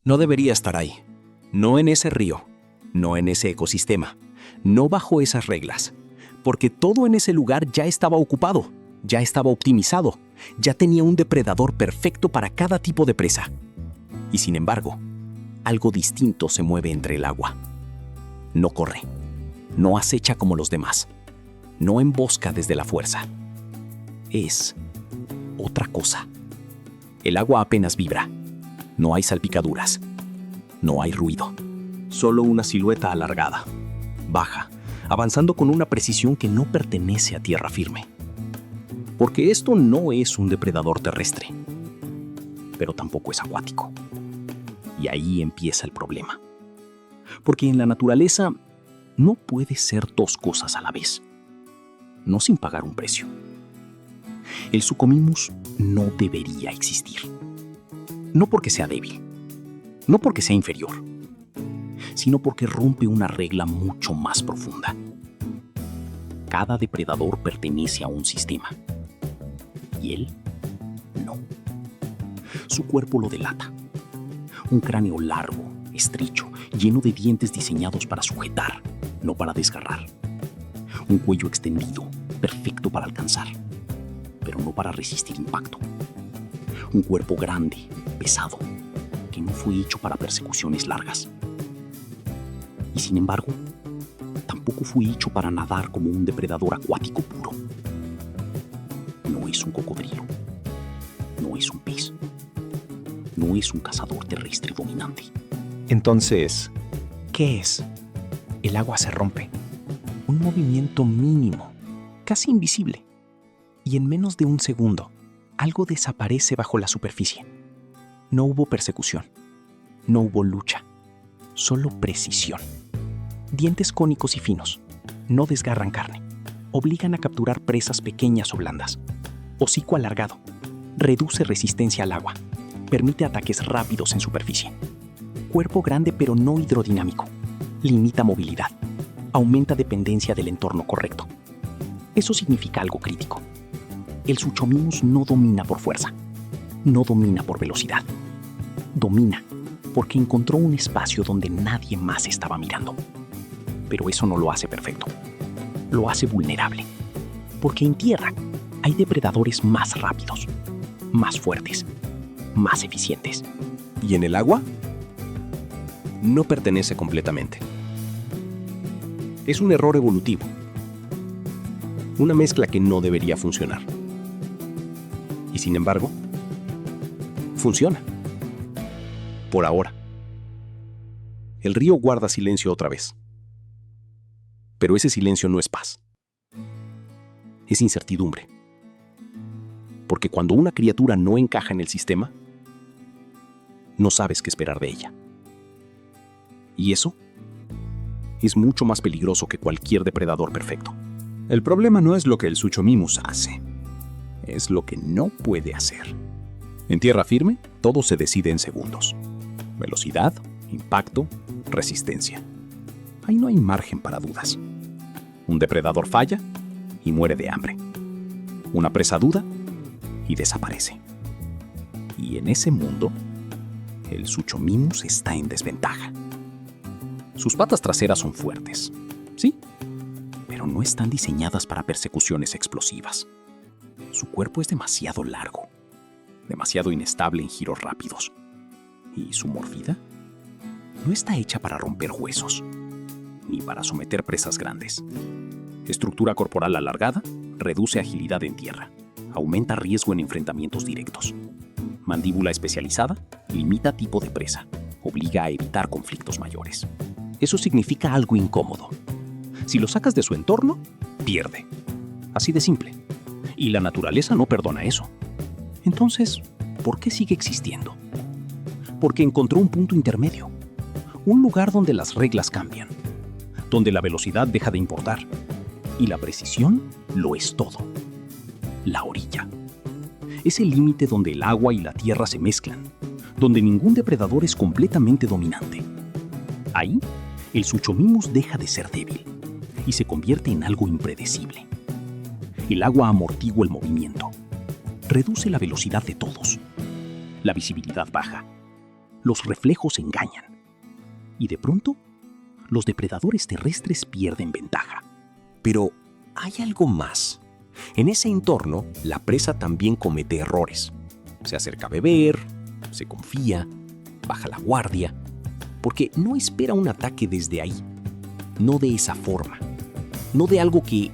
No debería estar ahí. No en ese río. No en ese ecosistema. No bajo esas reglas. Porque todo en ese lugar ya estaba ocupado. Ya estaba optimizado. Ya tenía un depredador perfecto para cada tipo de presa. Y sin embargo, algo distinto se mueve entre el agua. No corre. No acecha como los demás. No embosca desde la fuerza. Es otra cosa. El agua apenas vibra. No hay salpicaduras. No hay ruido. Solo una silueta alargada. Baja, avanzando con una precisión que no pertenece a tierra firme. Porque esto no es un depredador terrestre. Pero tampoco es acuático. Y ahí empieza el problema. Porque en la naturaleza no puedes ser dos cosas a la vez. No sin pagar un precio. El Suchomimus no debería existir. No porque sea débil, no porque sea inferior, sino porque rompe una regla mucho más profunda. Cada depredador pertenece a un sistema. Y él no. Su cuerpo lo delata. Un cráneo largo, estrecho, lleno de dientes diseñados para sujetar, no para desgarrar. Un cuello extendido, perfecto para alcanzar, pero no para resistir impacto. Un cuerpo grande, pesado, que no fue hecho para persecuciones largas. Y sin embargo, tampoco fue hecho para nadar como un depredador acuático puro. No es un cocodrilo. No es un pez. No es un cazador terrestre dominante. Entonces, ¿qué es? El agua se rompe. Un movimiento mínimo, casi invisible. Y en menos de un segundo, algo desaparece bajo la superficie. No hubo persecución. No hubo lucha. Solo precisión. Dientes cónicos y finos. No desgarran carne. Obligan a capturar presas pequeñas o blandas. Hocico alargado. Reduce resistencia al agua. Permite ataques rápidos en superficie. Cuerpo grande pero no hidrodinámico. Limita movilidad. Aumenta dependencia del entorno correcto. Eso significa algo crítico. El Suchomimus no domina por fuerza. No domina por velocidad. Domina porque encontró un espacio donde nadie más estaba mirando. Pero eso no lo hace perfecto. Lo hace vulnerable. Porque en tierra hay depredadores más rápidos, más fuertes, más eficientes. ¿Y en el agua? No pertenece completamente. Es un error evolutivo. Una mezcla que no debería funcionar. Y sin embargo, funciona. Por ahora. El río guarda silencio otra vez. Pero ese silencio no es paz. Es incertidumbre. Porque cuando una criatura no encaja en el sistema, no sabes qué esperar de ella. Y eso es mucho más peligroso que cualquier depredador perfecto. El problema no es lo que el Suchomimus hace, es lo que no puede hacer. En tierra firme, todo se decide en segundos. Velocidad, impacto, resistencia. Ahí no hay margen para dudas. Un depredador falla y muere de hambre. Una presa duda y desaparece. Y en ese mundo, el Suchomimus está en desventaja. Sus patas traseras son fuertes, sí, pero no están diseñadas para persecuciones explosivas. Su cuerpo es demasiado largo, demasiado inestable en giros rápidos. Y su mordida no está hecha para romper huesos, ni para someter presas grandes. Estructura corporal alargada reduce agilidad en tierra, aumenta riesgo en enfrentamientos directos. Mandíbula especializada limita tipo de presa, obliga a evitar conflictos mayores. Eso significa algo incómodo. Si lo sacas de su entorno, pierde. Así de simple. Y la naturaleza no perdona eso. Entonces, ¿por qué sigue existiendo? Porque encontró un punto intermedio. Un lugar donde las reglas cambian. Donde la velocidad deja de importar. Y la precisión lo es todo. La orilla. Es el límite donde el agua y la tierra se mezclan. Donde ningún depredador es completamente dominante. Ahí, el Suchomimus deja de ser débil y se convierte en algo impredecible. El agua amortigua el movimiento, reduce la velocidad de todos. La visibilidad baja. los reflejos engañan. Y de pronto, los depredadores terrestres pierden ventaja. Pero hay algo más. En ese entorno, la presa también comete errores. Se acerca a beber, se confía, baja la guardia, porque no espera un ataque desde ahí. No de esa forma. No de algo que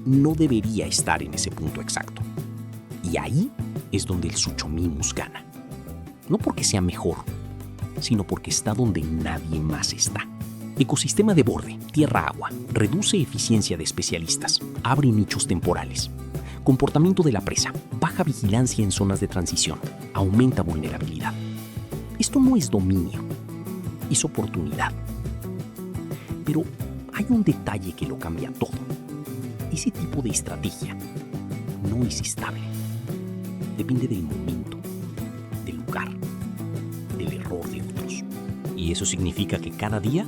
no debería estar en ese punto exacto. Y ahí es donde el Suchomimus gana. No porque sea mejor, sino porque está donde nadie más está. Ecosistema de borde, tierra-agua, reduce eficiencia de especialistas, abre nichos temporales. Comportamiento de la presa, baja vigilancia en zonas de transición, aumenta vulnerabilidad. Esto no es dominio, es oportunidad. Pero hay un detalle que lo cambia todo. Ese tipo de estrategia no es estable. Depende del momento, del lugar, del error de otros. Y eso significa que cada día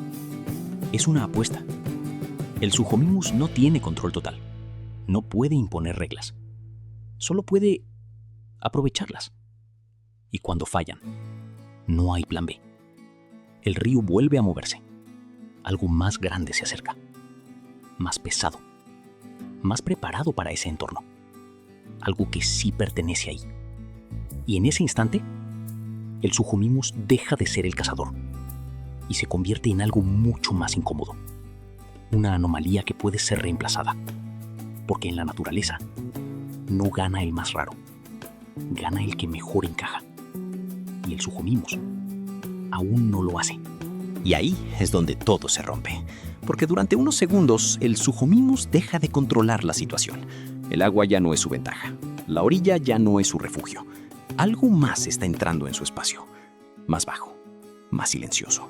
es una apuesta. El Suchomimus no tiene control total. No puede imponer reglas. Solo puede aprovecharlas. Y cuando fallan, no hay plan B. El río vuelve a moverse. Algo más grande se acerca. Más pesado. Más preparado para ese entorno. Algo que sí pertenece ahí. Y en ese instante, el Suchomimus deja de ser el cazador y se convierte en algo mucho más incómodo. Una anomalía que puede ser reemplazada. Porque en la naturaleza no gana el más raro, gana el que mejor encaja. Y el Suchomimus aún no lo hace. Y ahí es donde todo se rompe. Porque durante unos segundos el Suchomimus deja de controlar la situación. El agua ya no es su ventaja. La orilla ya no es su refugio. Algo más está entrando en su espacio. Más bajo, más silencioso,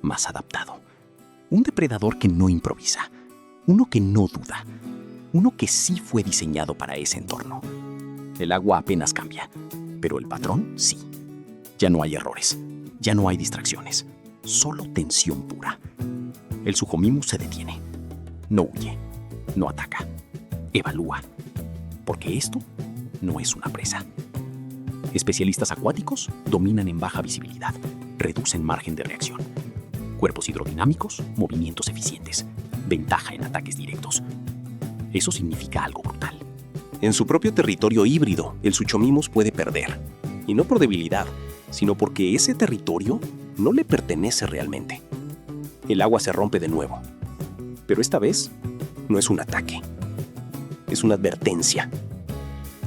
más adaptado. Un depredador que no improvisa. Uno que no duda. Uno que sí fue diseñado para ese entorno. El agua apenas cambia, pero el patrón sí. Ya no hay errores, ya no hay distracciones, solo tensión pura. El Suchomimus se detiene. No huye, no ataca, evalúa. Porque esto no es una presa. Especialistas acuáticos dominan en baja visibilidad, reducen margen de reacción. Cuerpos hidrodinámicos, movimientos eficientes, ventaja en ataques directos. Eso significa algo brutal. En su propio territorio híbrido, el Suchomimus puede perder. Y no por debilidad, sino porque ese territorio no le pertenece realmente. El agua se rompe de nuevo. Pero esta vez no es un ataque. Es una advertencia.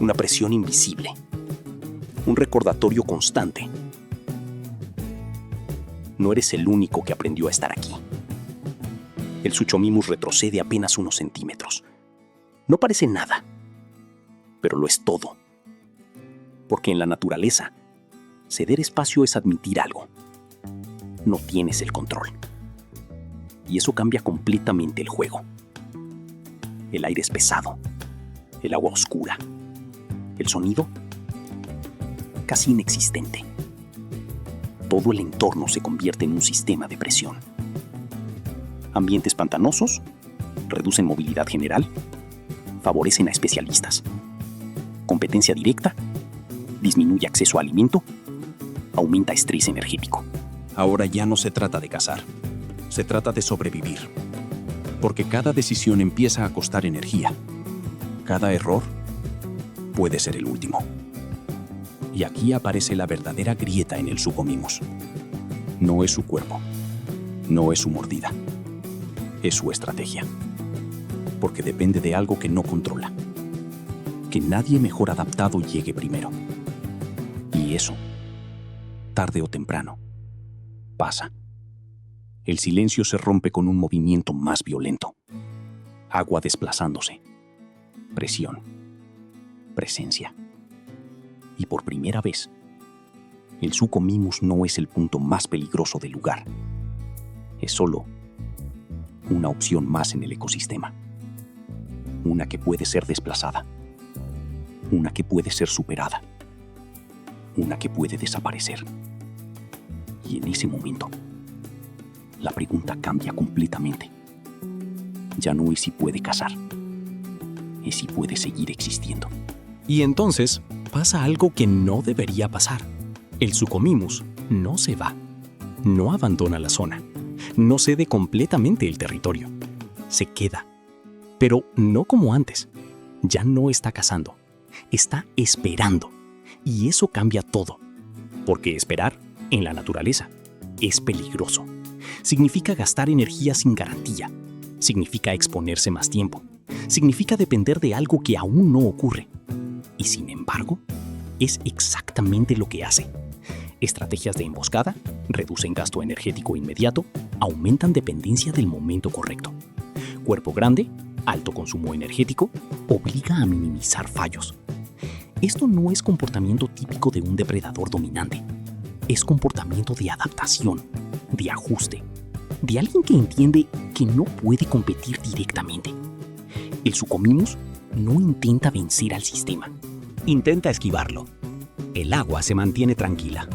Una presión invisible. Un recordatorio constante. No eres el único que aprendió a estar aquí. El Suchomimus retrocede apenas unos centímetros. No parece nada, pero lo es todo. Porque en la naturaleza, ceder espacio es admitir algo. No tienes el control. Y eso cambia completamente el juego. El aire es pesado, el agua oscura, el sonido casi inexistente. Todo el entorno se convierte en un sistema de presión. Ambientes pantanosos reducen movilidad general, favorecen a especialistas. Competencia directa disminuye acceso a alimento, aumenta estrés energético. Ahora ya no se trata de cazar, se trata de sobrevivir. Porque cada decisión empieza a costar energía. Cada error puede ser el último. Y aquí aparece la verdadera grieta en el Suchomimus. No es su cuerpo, no es su mordida, es su estrategia. Porque depende de algo que no controla. Que nadie mejor adaptado llegue primero. Y eso, tarde o temprano, pasa. El silencio se rompe con un movimiento más violento. Agua desplazándose. Presión. Presencia. Y por primera vez, el Suchomimus no es el punto más peligroso del lugar. Es solo una opción más en el ecosistema. Una que puede ser desplazada. Una que puede ser superada. Una que puede desaparecer. Y en ese momento, la pregunta cambia completamente. Ya no es si puede cazar, es si puede seguir existiendo. Y entonces pasa algo que no debería pasar. El Suchomimus no se va, no abandona la zona, no cede completamente el territorio. Se queda, pero no como antes. Ya no está cazando, está esperando. Y eso cambia todo, porque esperar, en la naturaleza, es peligroso. Significa gastar energía sin garantía, significa exponerse más tiempo, significa depender de algo que aún no ocurre. Y sin embargo, es exactamente lo que hace. Estrategias de emboscada reducen gasto energético inmediato, aumentan dependencia del momento correcto. Cuerpo grande, alto consumo energético, obliga a minimizar fallos. Esto no es comportamiento típico de un depredador dominante. Es comportamiento de adaptación, de ajuste, de alguien que entiende que no puede competir directamente. El Suchomimus no intenta vencer al sistema, intenta esquivarlo. El agua se mantiene tranquila,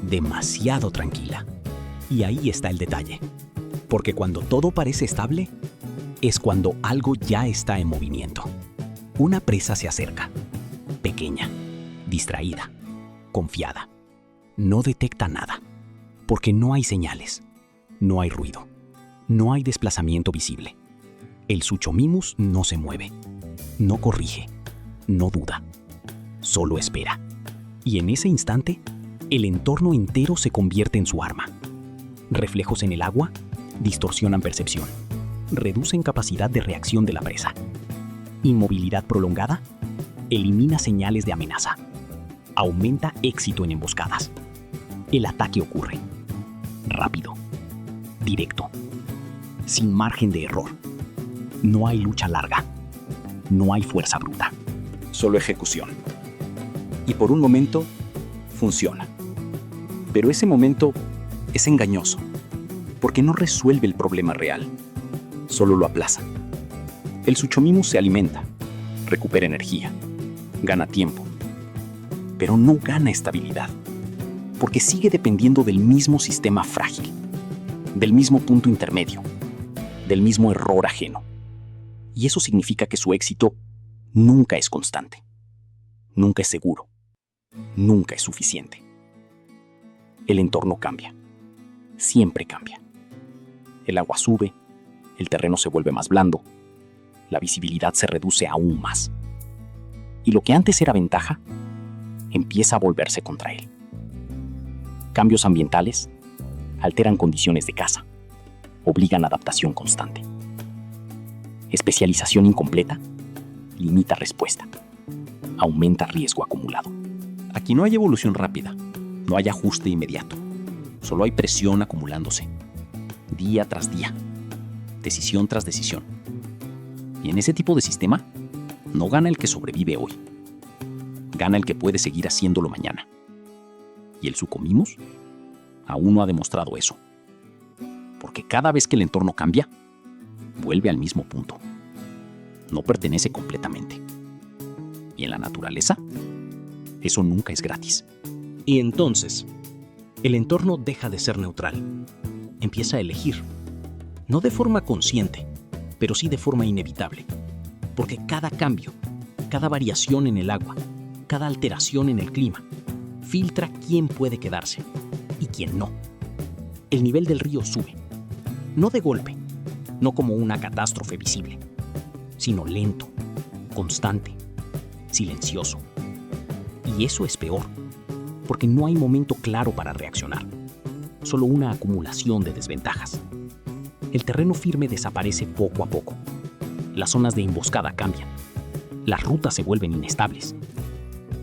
demasiado tranquila. Y ahí está el detalle, porque cuando todo parece estable, es cuando algo ya está en movimiento. Una presa se acerca, pequeña, distraída, confiada. No detecta nada, porque no hay señales, no hay ruido, no hay desplazamiento visible. El Suchomimus no se mueve, no corrige, no duda, solo espera. Y en ese instante, el entorno entero se convierte en su arma. Reflejos en el agua distorsionan percepción, reducen capacidad de reacción de la presa. Inmovilidad prolongada elimina señales de amenaza, aumenta éxito en emboscadas. El ataque ocurre rápido, directo, sin margen de error. No hay lucha larga, no hay fuerza bruta, solo ejecución. Y por un momento, funciona. Pero ese momento es engañoso, porque no resuelve el problema real, solo lo aplaza. El Suchomimus se alimenta, recupera energía, gana tiempo, pero no gana estabilidad, porque sigue dependiendo del mismo sistema frágil, del mismo punto intermedio, del mismo error ajeno. Y eso significa que su éxito nunca es constante, nunca es seguro, nunca es suficiente. El entorno cambia, siempre cambia. El agua sube, el terreno se vuelve más blando, la visibilidad se reduce aún más. Y lo que antes era ventaja, empieza a volverse contra él. Cambios ambientales alteran condiciones de caza, obligan a adaptación constante. Especialización incompleta limita respuesta, aumenta riesgo acumulado. Aquí no hay evolución rápida, no hay ajuste inmediato, solo hay presión acumulándose, día tras día, decisión tras decisión. Y en ese tipo de sistema, no gana el que sobrevive hoy, gana el que puede seguir haciéndolo mañana. Y el Suchomimus aún no ha demostrado eso, porque cada vez que el entorno cambia, vuelve al mismo punto. No pertenece completamente. Y en la naturaleza, eso nunca es gratis. Y entonces, el entorno deja de ser neutral. Empieza a elegir. No de forma consciente, pero sí de forma inevitable. Porque cada cambio, cada variación en el agua, cada alteración en el clima, filtra quién puede quedarse y quién no. El nivel del río sube. No de golpe, no como una catástrofe visible, sino lento, constante, silencioso. Y eso es peor, porque no hay momento claro para reaccionar, solo una acumulación de desventajas. El terreno firme desaparece poco a poco. Las zonas de emboscada cambian. Las rutas se vuelven inestables.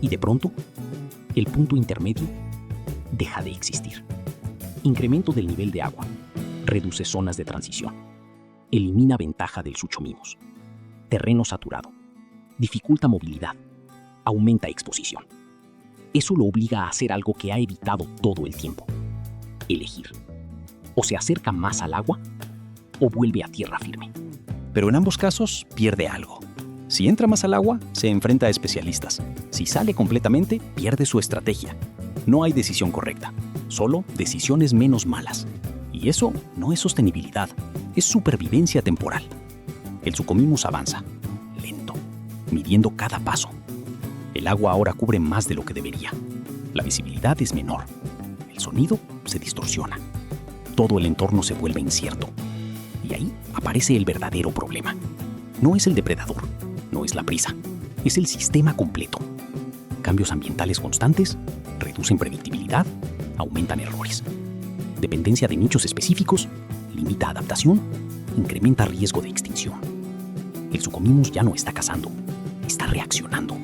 Y de pronto, el punto intermedio deja de existir. Incremento del nivel de agua. Reduce zonas de transición. Elimina ventaja del Suchomimus. Terreno saturado. Dificulta movilidad. Aumenta exposición. Eso lo obliga a hacer algo que ha evitado todo el tiempo. Elegir. O se acerca más al agua, o vuelve a tierra firme. Pero en ambos casos pierde algo. Si entra más al agua, se enfrenta a especialistas. Si sale completamente, pierde su estrategia. No hay decisión correcta, solo decisiones menos malas. Y eso no es sostenibilidad, es supervivencia temporal. El Suchomimus avanza, lento, midiendo cada paso. El agua ahora cubre más de lo que debería. La visibilidad es menor. El sonido se distorsiona. Todo el entorno se vuelve incierto. Y ahí aparece el verdadero problema. No es el depredador, no es la presa, es el sistema completo. Cambios ambientales constantes reducen predictibilidad, aumentan errores. Dependencia de nichos específicos limita adaptación, incrementa riesgo de extinción. El Suchomimus ya no está cazando, está reaccionando.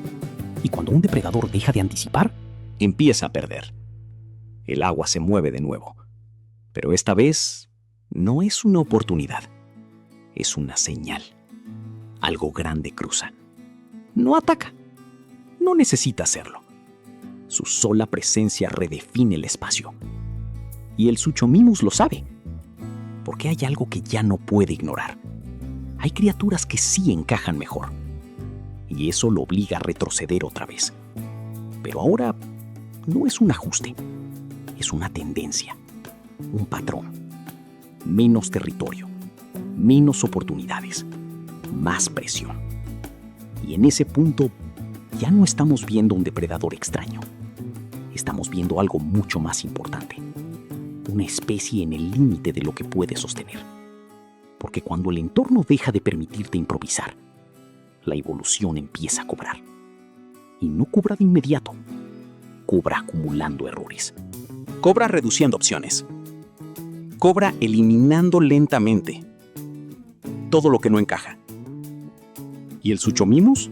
Y cuando un depredador deja de anticipar, empieza a perder. El agua se mueve de nuevo. Pero esta vez no es una oportunidad, es una señal. Algo grande cruza. No ataca, no necesita hacerlo. Su sola presencia redefine el espacio. Y el Suchomimus lo sabe, porque hay algo que ya no puede ignorar. Hay criaturas que sí encajan mejor, y eso lo obliga a retroceder otra vez. Pero ahora no es un ajuste, es una tendencia, un patrón. Menos territorio, menos oportunidades, más presión. Y en ese punto ya no estamos viendo un depredador extraño. Estamos viendo algo mucho más importante. Una especie en el límite de lo que puede sostener. Porque cuando el entorno deja de permitirte improvisar, la evolución empieza a cobrar. Y no cobra de inmediato. Cobra acumulando errores. Cobra reduciendo opciones. Cobra eliminando lentamente todo lo que no encaja. Y el Suchomimus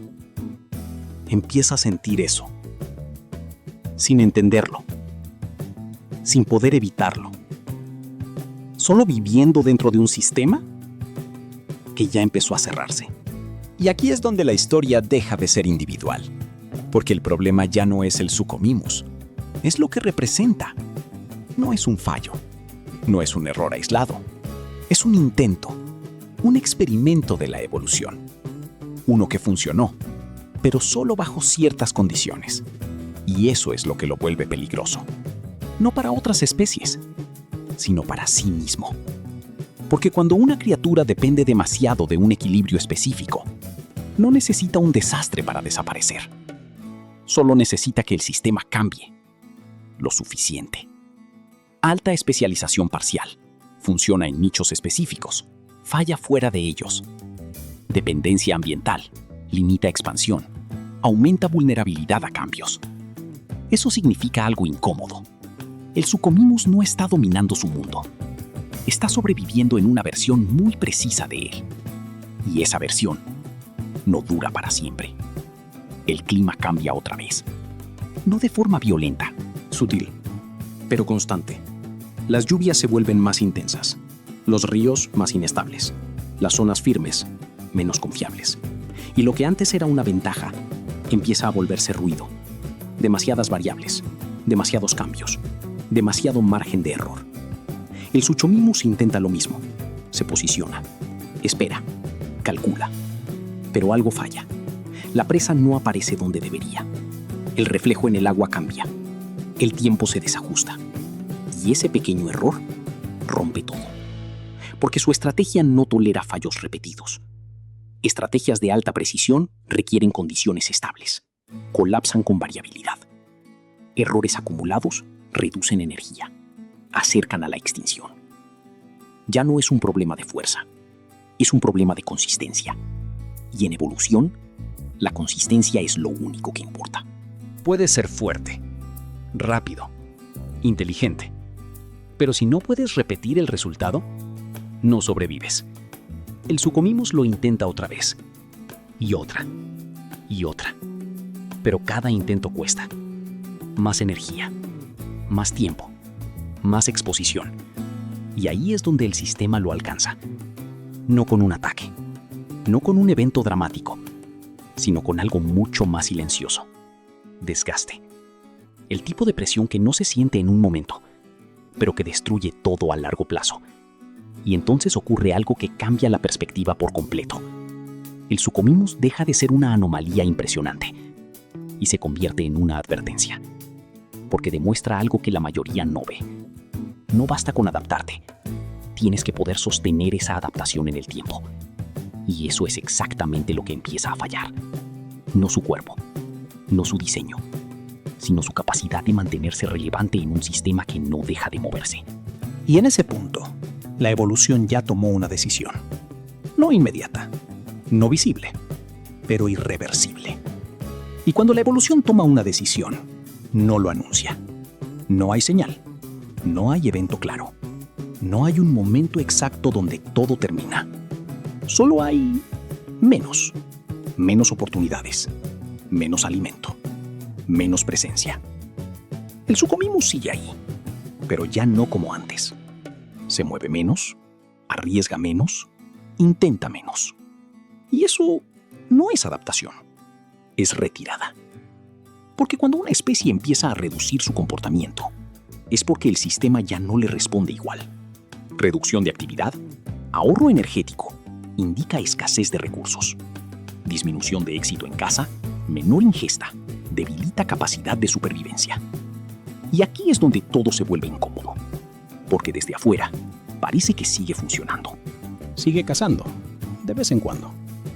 empieza a sentir eso, sin entenderlo, sin poder evitarlo, solo viviendo dentro de un sistema que ya empezó a cerrarse. Y aquí es donde la historia deja de ser individual, porque el problema ya no es el Suchomimus, es lo que representa. No es un fallo, no es un error aislado, es un intento, un experimento de la evolución. Uno que funcionó, pero solo bajo ciertas condiciones. Y eso es lo que lo vuelve peligroso. No para otras especies, sino para sí mismo. Porque cuando una criatura depende demasiado de un equilibrio específico, no necesita un desastre para desaparecer. Solo necesita que el sistema cambie. Lo suficiente. Alta especialización parcial. Funciona en nichos específicos. Falla fuera de ellos. Dependencia ambiental. Limita expansión. Aumenta vulnerabilidad a cambios. Eso significa algo incómodo. El Suchomimus no está dominando su mundo. Está sobreviviendo en una versión muy precisa de él. Y esa versión no dura para siempre. El clima cambia otra vez. No de forma violenta, Sutil, pero constante. Las lluvias se vuelven más intensas, los ríos más inestables, las zonas firmes menos confiables. Y lo que antes era una ventaja empieza a volverse ruido. Demasiadas variables, demasiados cambios, demasiado margen de error. El Suchomimus intenta lo mismo. Se posiciona, espera, calcula. Pero algo falla. La presa no aparece donde debería. El reflejo en el agua cambia. El tiempo se desajusta. Y ese pequeño error rompe todo. Porque su estrategia no tolera fallos repetidos. Estrategias de alta precisión requieren condiciones estables. Colapsan con variabilidad. Errores acumulados reducen energía. Acercan a la extinción. Ya no es un problema de fuerza. Es un problema de consistencia. Y en evolución, la consistencia es lo único que importa. Puedes ser fuerte, rápido, inteligente. Pero si no puedes repetir el resultado, no sobrevives. El Suchomimus lo intenta otra vez. Y otra. Y otra. Pero cada intento cuesta. Más energía. Más tiempo. Más exposición. Y ahí es donde el sistema lo alcanza. No con un ataque. No con un evento dramático. Sino con algo mucho más silencioso. Desgaste. El tipo de presión que no se siente en un momento, pero que destruye todo a largo plazo. Y entonces ocurre algo que cambia la perspectiva por completo. El Suchomimus deja de ser una anomalía impresionante y se convierte en una advertencia. Porque demuestra algo que la mayoría no ve. No basta con adaptarte. Tienes que poder sostener esa adaptación en el tiempo. Y eso es exactamente lo que empieza a fallar. No su cuerpo, no su diseño, sino su capacidad de mantenerse relevante en un sistema que no deja de moverse. Y en ese punto, la evolución ya tomó una decisión. No inmediata, no visible, pero irreversible. Y cuando la evolución toma una decisión, no lo anuncia. No hay señal, no hay evento claro, no hay un momento exacto donde todo termina. Solo hay menos oportunidades, menos alimento, menos presencia. El Suchomimus sigue ahí, pero ya no como antes. Se mueve menos, arriesga menos, intenta menos. Y eso no es adaptación, es retirada. Porque cuando una especie empieza a reducir su comportamiento, es porque el sistema ya no le responde igual. Reducción de actividad, ahorro energético, indica escasez de recursos. Disminución de éxito en caza, menor ingesta, debilita capacidad de supervivencia. Y aquí es donde todo se vuelve incómodo, porque desde afuera parece que sigue funcionando. Sigue cazando, de vez en cuando.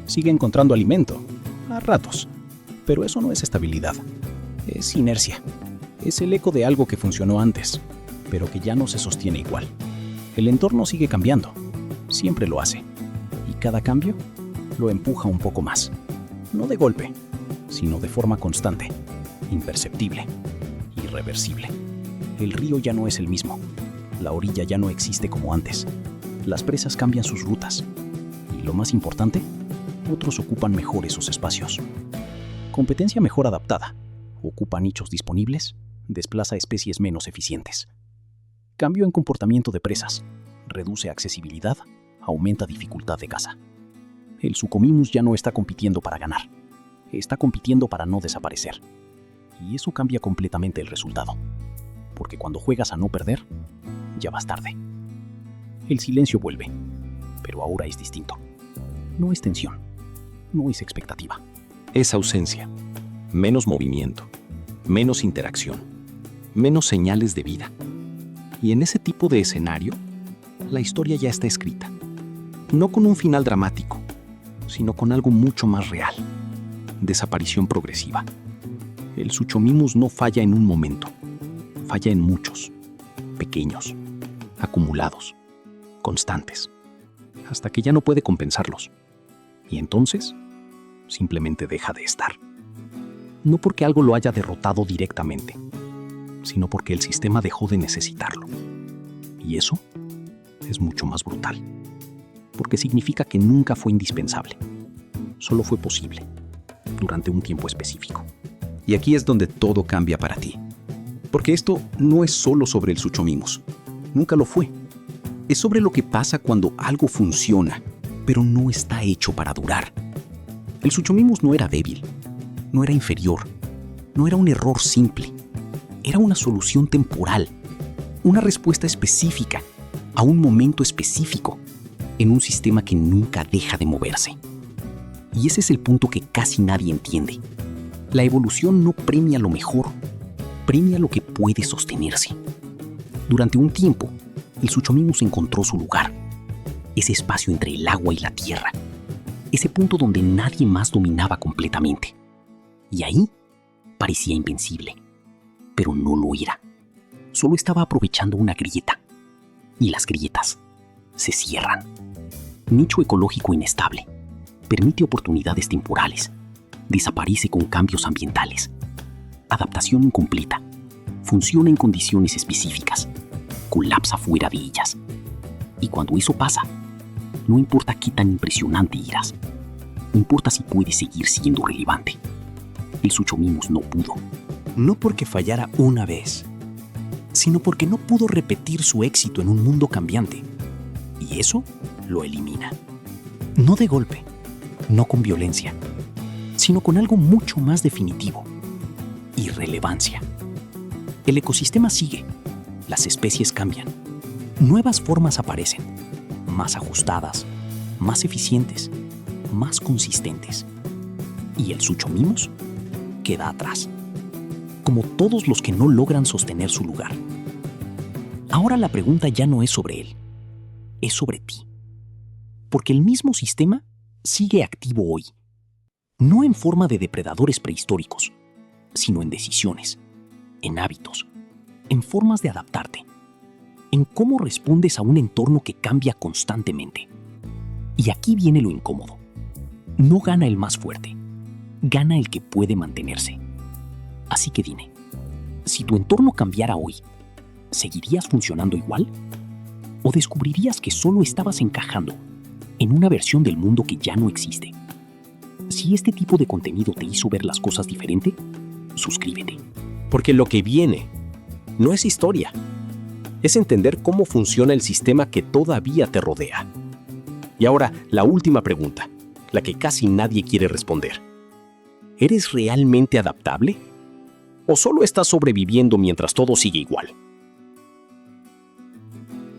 Sigue encontrando alimento, a ratos. Pero eso no es estabilidad, es inercia. Es el eco de algo que funcionó antes, pero que ya no se sostiene igual. El entorno sigue cambiando, siempre lo hace. Y cada cambio lo empuja un poco más. No de golpe, sino de forma constante, imperceptible, irreversible. El río ya no es el mismo. La orilla ya no existe como antes. Las presas cambian sus rutas. Y lo más importante, otros ocupan mejor esos espacios. Competencia mejor adaptada. Ocupa nichos disponibles, desplaza especies menos eficientes. Cambio en comportamiento de presas. Reduce accesibilidad, aumenta dificultad de caza. El Suchomimus ya no está compitiendo para ganar. Está compitiendo para no desaparecer. Y eso cambia completamente el resultado. Porque cuando juegas a no perder, ya vas tarde. El silencio vuelve, pero ahora es distinto. No es tensión, no es expectativa. Es ausencia, menos movimiento, menos interacción, menos señales de vida. Y en ese tipo de escenario, la historia ya está escrita. No con un final dramático, sino con algo mucho más real. Desaparición progresiva. El Suchomimus no falla en un momento, falla en muchos, pequeños, acumulados, constantes, hasta que ya no puede compensarlos. Y entonces, simplemente deja de estar. No porque algo lo haya derrotado directamente, sino porque el sistema dejó de necesitarlo. Y eso es mucho más brutal, porque significa que nunca fue indispensable, solo fue posible, durante un tiempo específico. Y aquí es donde todo cambia para ti. Porque esto no es solo sobre el Suchomimus. Nunca lo fue. Es sobre lo que pasa cuando algo funciona, pero no está hecho para durar. El Suchomimus no era débil, no era inferior, no era un error simple. Era una solución temporal, una respuesta específica a un momento específico, en un sistema que nunca deja de moverse. Y ese es el punto que casi nadie entiende. La evolución no premia lo mejor, premia lo que puede sostenerse. Durante un tiempo, el Suchomimus encontró su lugar, ese espacio entre el agua y la tierra, ese punto donde nadie más dominaba completamente. Y ahí parecía invencible, pero no lo era. Solo estaba aprovechando una grieta. Y las grietas se cierran. Nicho ecológico inestable. Permite oportunidades temporales. Desaparece con cambios ambientales. Adaptación incompleta. Funciona en condiciones específicas. Colapsa fuera de ellas. Y cuando eso pasa, no importa qué tan impresionante eras, importa si puedes seguir siendo relevante. El Suchomimus no pudo. No porque fallara una vez, sino porque no pudo repetir su éxito en un mundo cambiante. Y eso lo elimina. No de golpe, no con violencia, sino con algo mucho más definitivo: irrelevancia. El ecosistema sigue, las especies cambian, nuevas formas aparecen, más ajustadas, más eficientes, más consistentes. Y el Suchomimus queda atrás, como todos los que no logran sostener su lugar. Ahora la pregunta ya no es sobre él, es sobre ti. Porque el mismo sistema sigue activo hoy, no en forma de depredadores prehistóricos, sino en decisiones, en hábitos, en formas de adaptarte, en cómo respondes a un entorno que cambia constantemente. Y aquí viene lo incómodo. No gana el más fuerte, gana el que puede mantenerse. Así que dime, si tu entorno cambiara hoy, ¿seguirías funcionando igual? ¿O descubrirías que solo estabas encajando en una versión del mundo que ya no existe? Si este tipo de contenido te hizo ver las cosas diferente, suscríbete. Porque lo que viene no es historia, es entender cómo funciona el sistema que todavía te rodea. Y ahora, la última pregunta, la que casi nadie quiere responder. ¿Eres realmente adaptable? ¿O solo estás sobreviviendo mientras todo sigue igual?